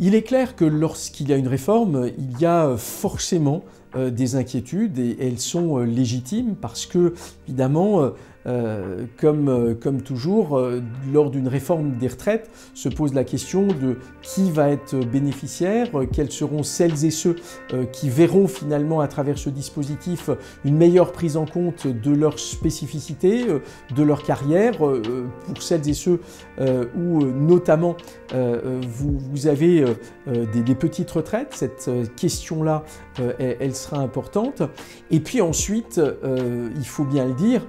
Il est clair que lorsqu'il y a une réforme, il y a forcément des inquiétudes et elles sont légitimes parce que, évidemment, comme toujours, lors d'une réforme des retraites, se pose la question de qui va être bénéficiaire, quels seront celles et ceux qui verront finalement à travers ce dispositif une meilleure prise en compte de leurs spécificités, de leur carrière, pour celles et ceux où notamment vous avez des petites retraites. Cette question-là, elle sera importante. Et puis ensuite, il faut bien le dire,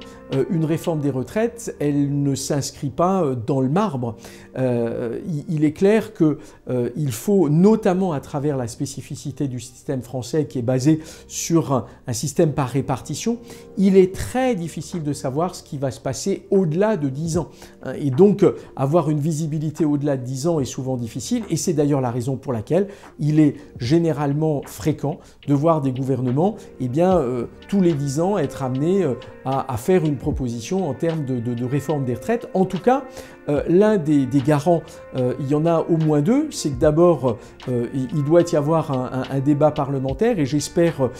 une réforme des retraites, elle ne s'inscrit pas dans le marbre. Il est clair qu'il faut, notamment à travers la spécificité du système français qui est basé sur un système par répartition, il est très difficile de savoir ce qui va se passer au-delà de 10 ans. Et donc, avoir une visibilité au-delà de 10 ans est souvent difficile, et c'est d'ailleurs la raison pour laquelle il est généralement fréquent de voir des gouvernements, tous les 10 ans, être amenés à faire une proposition en termes de réforme des retraites. En tout cas, l'un des garants, il y en a au moins deux, c'est que d'abord, il doit y avoir un débat parlementaire et j'espère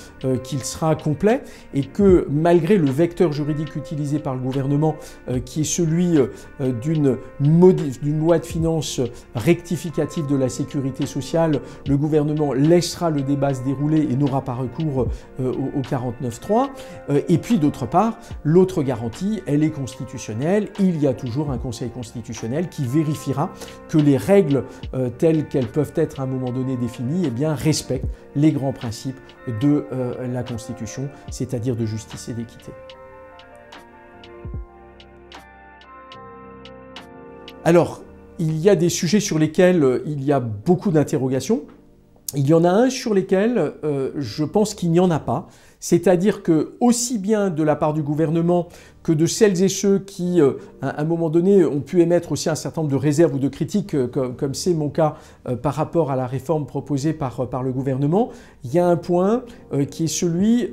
qu'il sera complet et que malgré le vecteur juridique utilisé par le gouvernement, qui est celui d'une loi de finances rectificative de la sécurité sociale, le gouvernement laissera le débat se dérouler et n'aura pas recours au 49.3. Et puis d'autre part, l'autre garantie, elle est constitutionnelle. Il y a toujours un Conseil constitutionnel qui vérifiera que les règles telles qu'elles peuvent être à un moment donné définies, respectent les grands principes de la Constitution, c'est-à-dire de justice et d'équité. Alors, il y a des sujets sur lesquels il y a beaucoup d'interrogations. Il y en a un sur lesquels je pense qu'il n'y en a pas. C'est-à-dire que, aussi bien de la part du gouvernement que de celles et ceux qui, à un moment donné, ont pu émettre aussi un certain nombre de réserves ou de critiques, comme c'est mon cas par rapport à la réforme proposée par le gouvernement, il y a un point qui est celui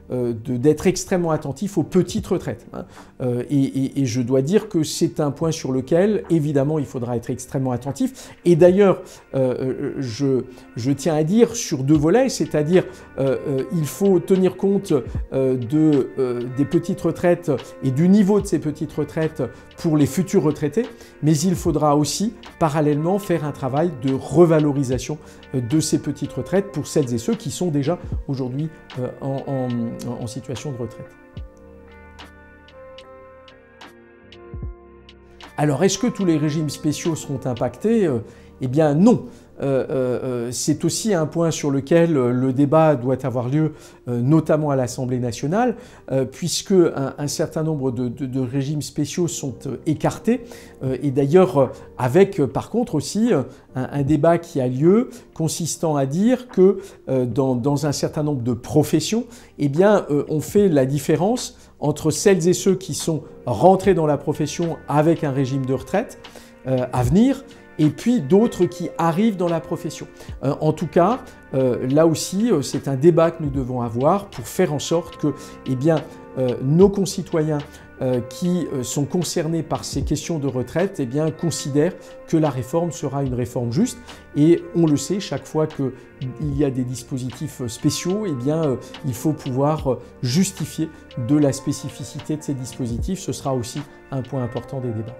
d'être extrêmement attentif aux petites retraites. Et je dois dire que c'est un point sur lequel, évidemment, il faudra être extrêmement attentif. Et d'ailleurs, je tiens à dire sur deux volets, c'est-à-dire il faut tenir compte des petites retraites et du niveau de ces petites retraites pour les futurs retraités, mais il faudra aussi parallèlement faire un travail de revalorisation de ces petites retraites pour celles et ceux qui sont déjà aujourd'hui en situation de retraite. Alors, est-ce que tous les régimes spéciaux seront impactés? Eh bien non. C'est aussi un point sur lequel le débat doit avoir lieu, notamment à l'Assemblée nationale, puisque un certain nombre de régimes spéciaux sont écartés, et d'ailleurs avec par contre aussi un débat qui a lieu consistant à dire que dans un certain nombre de professions, on fait la différence entre celles et ceux qui sont rentrés dans la profession avec un régime de retraite à venir, et puis d'autres qui arrivent dans la profession. En tout cas, là aussi, c'est un débat que nous devons avoir pour faire en sorte que nos concitoyens qui sont concernés par ces questions de retraite considèrent que la réforme sera une réforme juste. Et on le sait, chaque fois qu'il y a des dispositifs spéciaux, il faut pouvoir justifier de la spécificité de ces dispositifs. Ce sera aussi un point important des débats.